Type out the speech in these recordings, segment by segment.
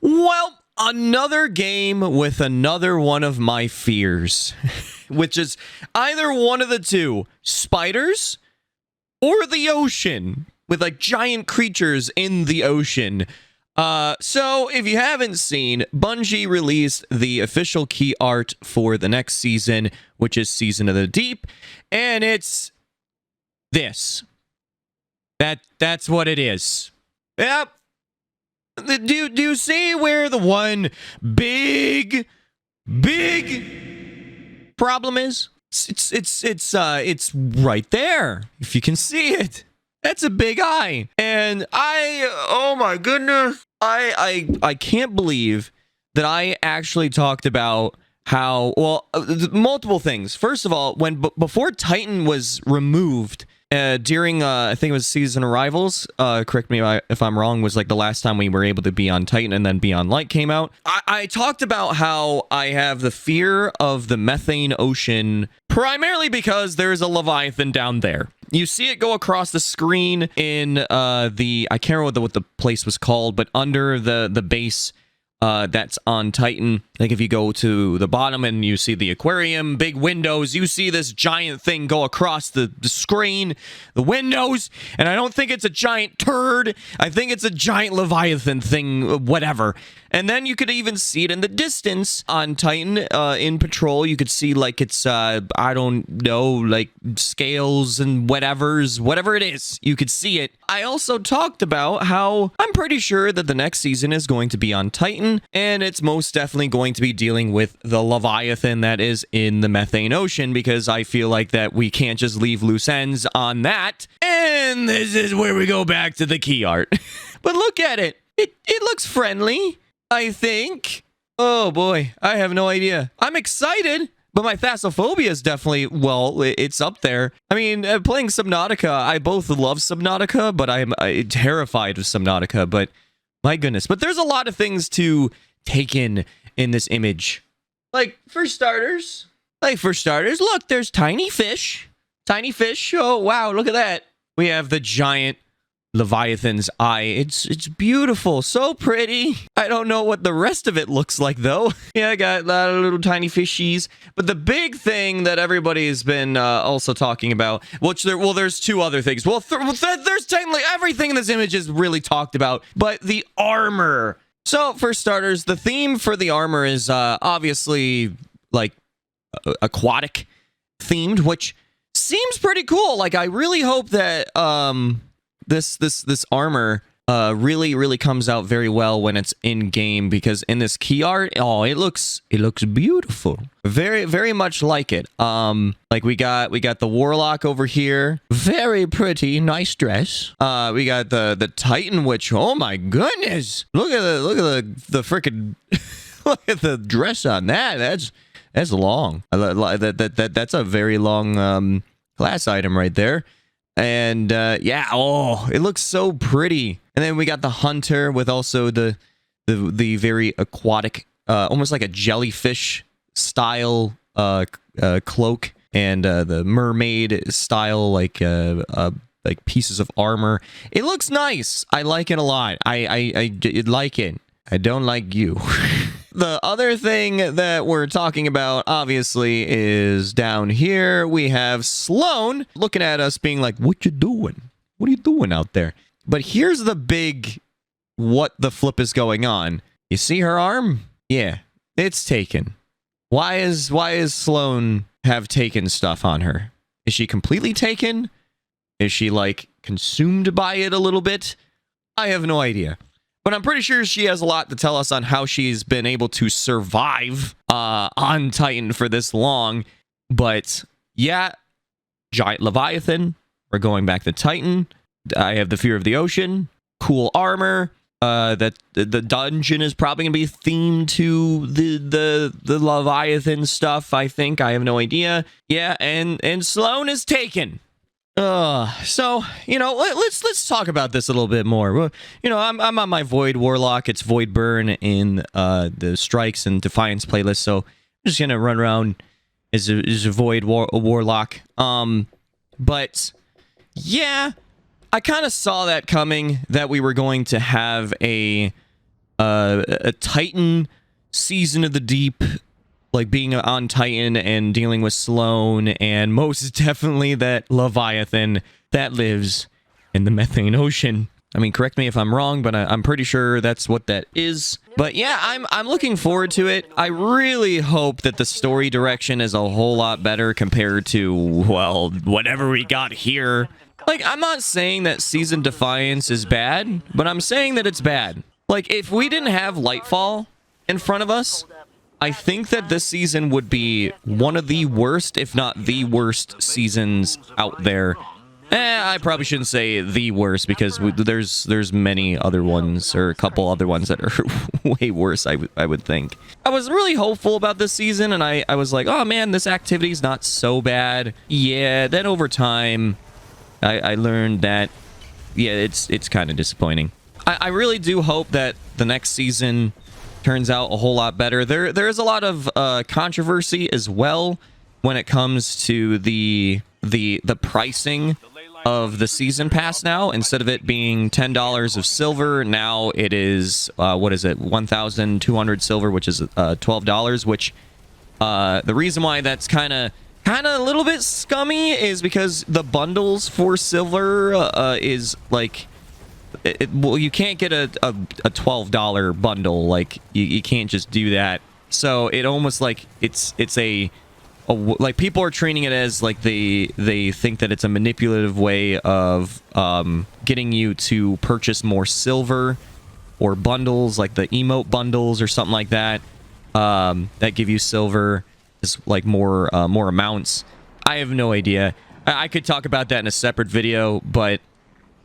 Well, another game with another one of my fears, which is either one of the two, spiders or the ocean, with like giant creatures in the ocean. So if you haven't seen, Bungie released the official key art for the next season, which is Season of the Deep, and it's this. That's what it is. Yep. Do you see where the one big problem is? It's right there. If you can see it. That's a big eye. And oh my goodness. I can't believe that I actually talked about how, well, multiple things. First of all, before Titan was removed, during I think it was season arrivals, correct me if I'm wrong, was like the last time we were able to be on Titan, and then Beyond Light came out. I talked about how I have the fear of the methane ocean, primarily because there's a Leviathan down there. You see it go across the screen in I can't remember what the place was called, but under the base that's on Titan. Like if you go to the bottom and you see the aquarium, big windows, you see this giant thing go across the screen, the windows, and I don't think it's a giant turd. I think it's a giant Leviathan thing, whatever. And then you could even see it in the distance on Titan in Patrol. You could see like it's, I don't know, like scales and whatever it is. You could see it. I also talked about how I'm pretty sure that the next season is going to be on Titan, and it's most definitely going to be dealing with the Leviathan that is in the methane ocean, because I feel like that we can't just leave loose ends on that. And this is where we go back to the key art. But look at it. It looks friendly, I think. Oh boy, I have no idea. I'm excited, but my Thalassophobia is definitely, well, it's up there. I mean, playing Subnautica, I both love Subnautica, but I'm terrified of Subnautica, but my goodness. But there's a lot of things to take in this image. Like, for starters, look, there's tiny fish. Tiny fish. Oh, wow, look at that. We have the giant Leviathan's eye. It's beautiful, so pretty. I don't know what the rest of it looks like though. Yeah, I got a lot of little tiny fishies. But the big thing that everybody's been also talking about, there's two other things. Well, there's technically everything in this image is really talked about, but the armor. So for starters, the theme for the armor is obviously like aquatic themed, which seems pretty cool. Like I really hope that this armor really comes out very well when it's in game, because in this key art, oh, it looks beautiful, very much like it. Like we got the Warlock over here, very pretty, nice dress. We got the Titan, which, oh my goodness, look at the freaking look at the dress on that. That's long. That's a very long class item right there. And yeah, oh, it looks so pretty. And then we got the Hunter with also the very aquatic, almost like a jellyfish style cloak, and the mermaid style like pieces of armor. It looks nice. I like it a lot. I like it. I don't like you. The other thing that we're talking about, obviously, is down here. We have Sloan looking at us being like, what you doing? What are you doing out there? But here's the big, what the flip is going on. You see her arm? Yeah, it's taken. Why is Sloan have taken stuff on her? Is she completely taken? Is she, like, consumed by it a little bit? I have no idea. But I'm pretty sure she has a lot to tell us on how she's been able to survive on Titan for this long. But yeah, giant Leviathan. We're going back to Titan. I have the fear of the ocean. Cool armor. That the dungeon is probably gonna be themed to the Leviathan stuff. I think. I have no idea. Yeah, and Sloan is taken. So, you know, let's talk about this a little bit more. Well, you know, I'm on my Void Warlock. It's Void Burn in the Strikes and Defiance playlist, so I'm just gonna run around as a Void Warlock. But yeah, I kind of saw that coming, that we were going to have a a Titan season of the deep, like being on Titan and dealing with Sloane, and most definitely that Leviathan that lives in the methane ocean. I mean, correct me if I'm wrong, but I'm pretty sure that's what that is. But yeah, I'm looking forward to it. I really hope that the story direction is a whole lot better compared to, well, whatever we got here. Like, I'm not saying that Season Defiance is bad, but I'm saying that it's bad. Like, if we didn't have Lightfall in front of us, I think that this season would be one of the worst, if not the worst seasons out there. I probably shouldn't say the worst, because there's many other ones, or a couple other ones that are way worse, I would think. I was really hopeful about this season, and I was like, oh man, this activity's not so bad. Yeah, then over time, I learned that, yeah, it's kind of disappointing. I really do hope that the next season turns out a whole lot better. There is a lot of controversy as well when it comes to the pricing of the season pass now. Instead of it being $10 of silver, now it is what is it, 1,200 silver, which is $12, which the reason why that's kind of a little bit scummy is because the bundles for silver is like, well, you can't get a $12 bundle. Like, you can't just do that. So it almost like it's like, people are treating it as like they think that it's a manipulative way of getting you to purchase more silver or bundles, like the emote bundles or something like that, that give you silver is like more amounts. I have no idea. I could talk about that in a separate video, but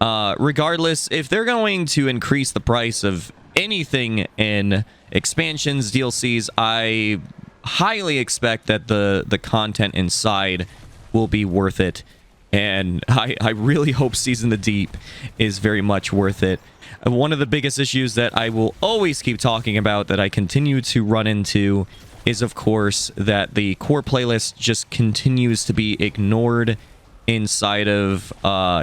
regardless, if they're going to increase the price of anything in expansions, DLCs, I highly expect that the content inside will be worth it, and I really hope Season the Deep is very much worth it. One of the biggest issues that I will always keep talking about, that I continue to run into, is of course that the core playlist just continues to be ignored inside of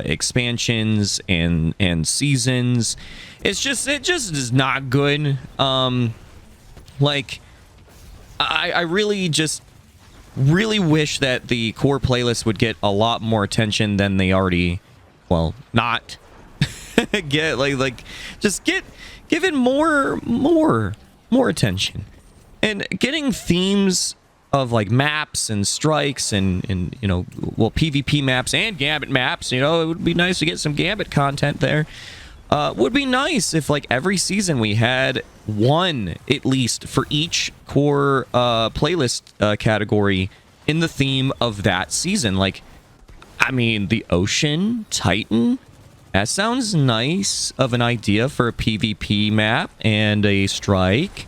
expansions and seasons. It just is not good. Like, I really wish that the core playlist would get a lot more attention than they already, well, not get. Like just give it more attention, and getting themes of like maps and strikes and you know, well, PvP maps and Gambit maps. You know, it would be nice to get some Gambit content there. Would be nice if, like, every season we had one at least for each core playlist category in the theme of that season. Like, I mean, the Ocean, Titan, that sounds nice of an idea for a PvP map and a strike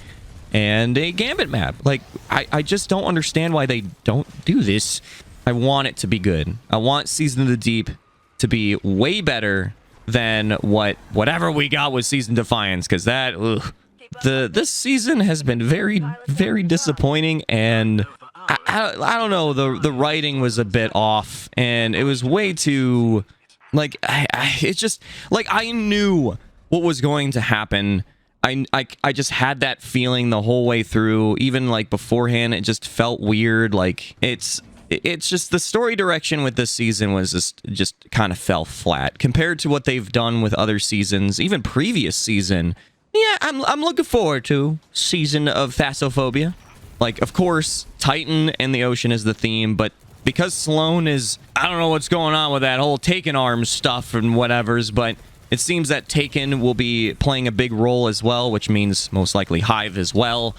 and a Gambit map. Like, I just don't understand why they don't do this. I want it to be good. I want Season of the Deep to be way better than whatever we got with Season Defiance, because that, ugh. This season has been very, very disappointing, and I don't know, the writing was a bit off, and it was way too, like, it's just, like, I knew what was going to happen. I just had that feeling the whole way through. Even, like, beforehand, it just felt weird. Like, it's just the story direction with this season was just kind of fell flat compared to what they've done with other seasons, even previous season. Yeah, I'm looking forward to Season of Thasophobia. Like, of course, Titan and the Ocean is the theme, but because Sloane is, I don't know what's going on with that whole Taken Arms stuff and whatevers, but it seems that Taken will be playing a big role as well, which means most likely Hive as well.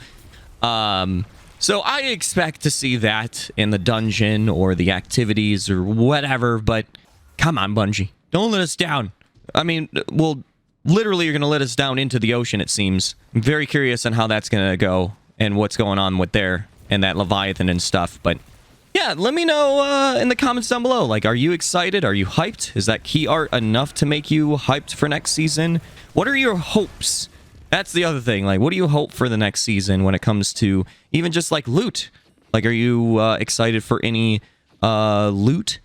So I expect to see that in the dungeon or the activities or whatever, but come on, Bungie. Don't let us down. I mean, well, literally you're going to let us down into the ocean, it seems. I'm very curious on how that's going to go and what's going on with there and that Leviathan and stuff. But yeah, let me know in the comments down below. Like, are you excited? Are you hyped? Is that key art enough to make you hyped for next season? What are your hopes? That's the other thing. Like, what do you hope for the next season when it comes to even just, like, loot? Like, are you excited for any loot?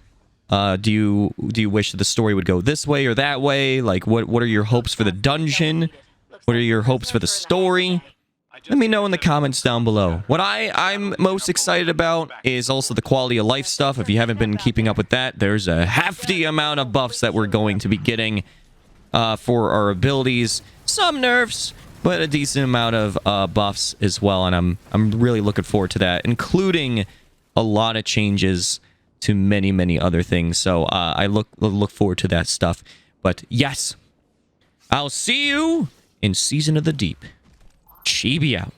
Do you wish that the story would go this way or that way? Like, what are your hopes for the dungeon? What are your hopes for the story? Let me know in the comments down below. What I'm most excited about is also the quality of life stuff. If you haven't been keeping up with that, there's a hefty amount of buffs that we're going to be getting for our abilities. Some nerfs, but a decent amount of buffs as well, and I'm really looking forward to that, including a lot of changes to many other things. So I look forward to that stuff. But yes, I'll see you in Season of the Deep. Chibi out.